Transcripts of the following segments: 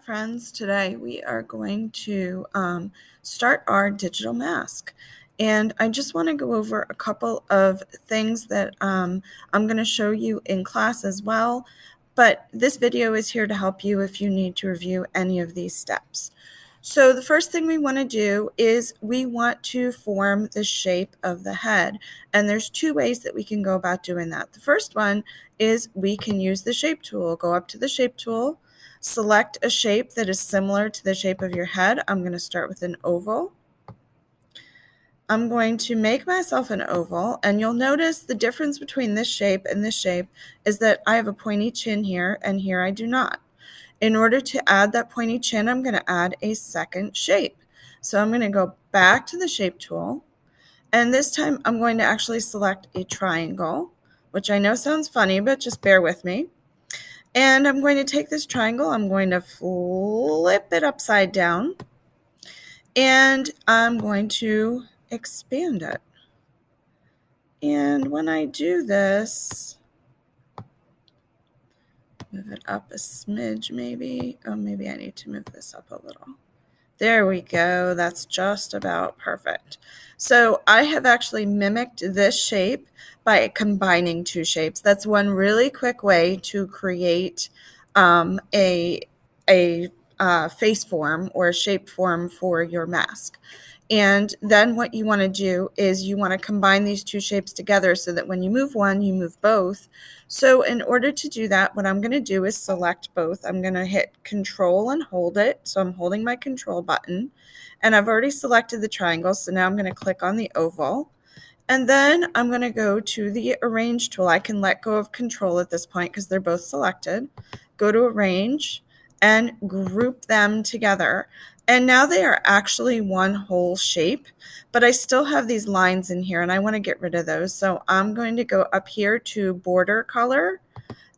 friends. Today we are going to start our digital mask. And I just want to go over a couple of things that I'm going to show you in class as well. But this video is here to help you if you need to review any of these steps. So the first thing we want to do is we want to form the shape of the head. And there's two ways that we can go about doing that. The first one is we can use the shape tool. Go up to the shape tool, select a shape that is similar to the shape of your head. I'm going to start with an oval. I'm going to make myself an oval, and you'll notice the difference between this shape and this shape is that I have a pointy chin here, and here I do not. In order to add that pointy chin, I'm going to add a second shape. So I'm going to go back to the shape tool, and this time I'm going to actually select a triangle, which I know sounds funny, but just bear with me. And I'm going to take this triangle, I'm going to flip it upside down, and I'm going to expand it. And when I do this, move it up a smidge maybe. Oh, maybe I need to move this up a little. There we go. That's just about perfect. So I have actually mimicked this shape by combining two shapes. That's one really quick way to create a face form or a shape form for your mask. And then what you want to do is you want to combine these two shapes together so that when you move one, you move both. So in order to do that, what I'm going to do is select both. I'm going to hit Control and hold it. So I'm holding my Control button. And I've already selected the triangle, so now I'm going to click on the oval. And then I'm going to go to the Arrange tool. I can let go of Control at this point because they're both selected. Go to Arrange and group them together. And now they are actually one whole shape, but I still have these lines in here and I want to get rid of those. So I'm going to go up here to Border Color,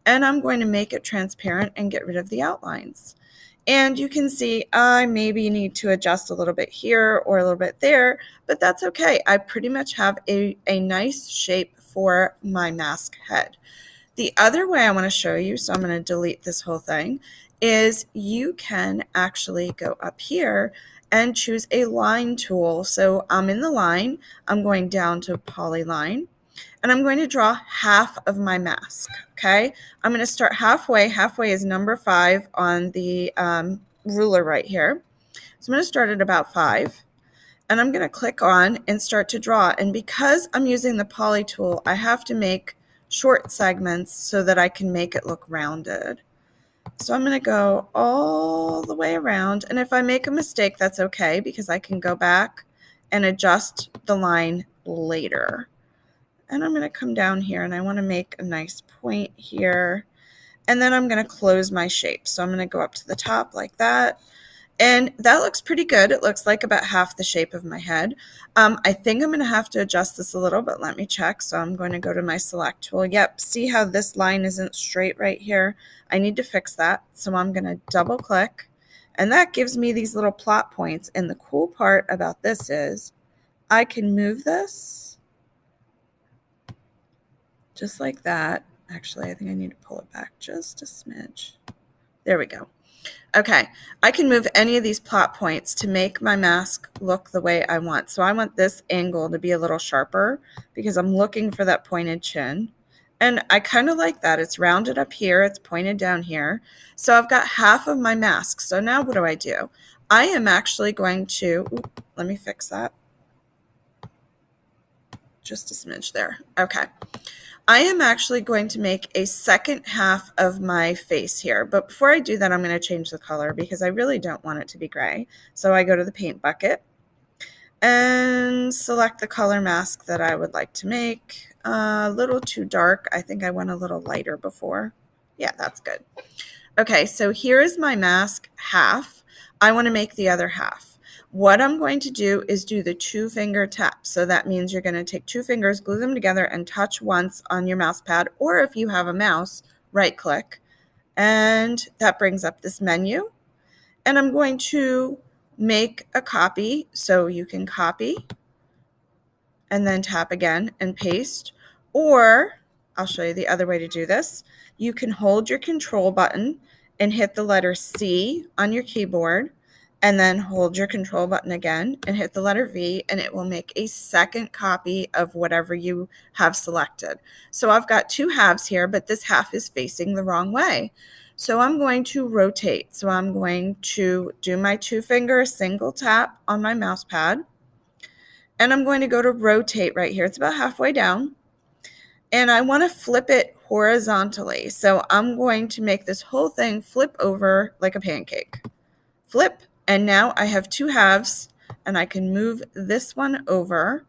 and I'm going to make it transparent and get rid of the outlines. And you can see I maybe need to adjust a little bit here or a little bit there, but that's okay. I pretty much have a nice shape for my mask head. The other way I want to show you, so I'm going to delete this whole thing, is you can actually go up here and choose a line tool. So I'm in the line, I'm going down to polyline, and I'm going to draw half of my mask, okay? I'm going to start halfway. Halfway is number 5 on the ruler right here. So I'm going to start at about 5, and I'm going to click on and start to draw. And because I'm using the poly tool, I have to make short segments so that I can make it look rounded. So I'm going to go all the way around, and if I make a mistake, that's okay because I can go back and adjust the line later. And I'm going to come down here and I want to make a nice point here, and then I'm going to close my shape. So I'm going to go up to the top like that. And that looks pretty good. It looks like about half the shape of my head. I think I'm going to have to adjust this a little, but let me check. So I'm going to go to my select tool. Yep, see how this line isn't straight right here? I need to fix that. So I'm going to double click, and that gives me these little plot points. And the cool part about this is I can move this just like that. Actually, I think I need to pull it back just a smidge. There we go. Okay, I can move any of these plot points to make my mask look the way I want. So I want this angle to be a little sharper because I'm looking for that pointed chin. And I kind of like that. It's rounded up here. It's pointed down here. So I've got half of my mask. So now what do? I am actually going to, let me fix that. Just a smidge there. Okay. I am actually going to make a second half of my face here, but before I do that, I'm going to change the color because I really don't want it to be gray. So I go to the paint bucket and select the color mask that I would like to make. A little too dark. I think I went a little lighter before. Yeah, that's good. Okay, so here is my mask half. I want to make the other half. What I'm going to do is do the 2-finger tap. So that means you're going to take 2 fingers, glue them together, and touch once on your mouse pad, or if you have a mouse, right click. And that brings up this menu. And I'm going to make a copy. So you can copy and then tap again and paste. Or I'll show you the other way to do this. You can hold your Control button and hit the letter C on your keyboard, and then hold your control button again and hit the letter V, and it will make a second copy of whatever you have selected. So I've got two halves here, but this half is facing the wrong way. So I'm going to rotate. So I'm going to do my 2-finger single tap on my mouse pad, and I'm going to go to rotate right here. It's about halfway down, and I want to flip it horizontally. So I'm going to make this whole thing flip over like a pancake. Flip, and now I have two halves, and I can move this one over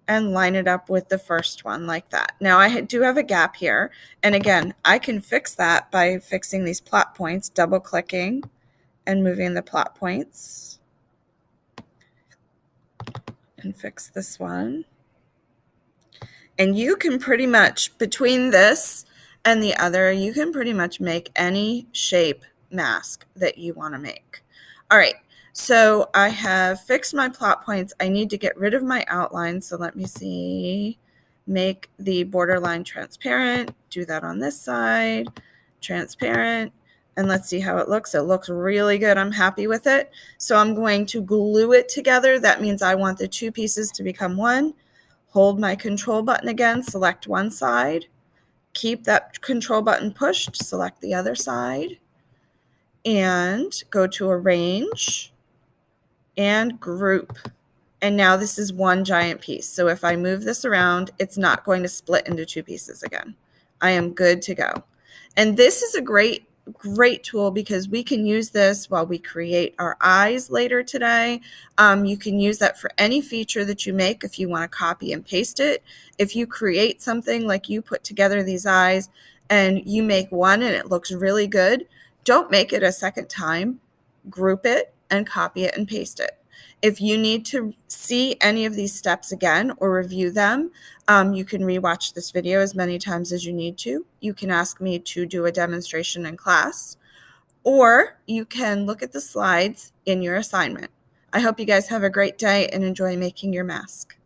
and line it up with the first one like that. Now I do have a gap here, and again, I can fix that by fixing these plot points, double clicking and moving the plot points. And fix this one. And you can pretty much, between this and the other, you can pretty much make any shape mask that you want to make. All right, so I have fixed my plot points. I need to get rid of my outline. So let me see, make the borderline transparent, do that on this side, transparent, and let's see how it looks. It looks really good. I'm happy with it. So I'm going to glue it together. That means I want the two pieces to become one. Hold my control button again, select one side, keep that control button pushed, select the other side, and go to arrange and group. And now this is one giant piece. So if I move this around, it's not going to split into two pieces again. I am good to go. And this is a great tool because we can use this while we create our eyes later today. You can use that for any feature that you make if you want to copy and paste it. If you create something like you put together these eyes and you make one and it looks really good, don't make it a second time. Group it and copy it and paste it. If you need to see any of these steps again or review them, you can rewatch this video as many times as you need to. You can ask me to do a demonstration in class, or you can look at the slides in your assignment. I hope you guys have a great day and enjoy making your mask.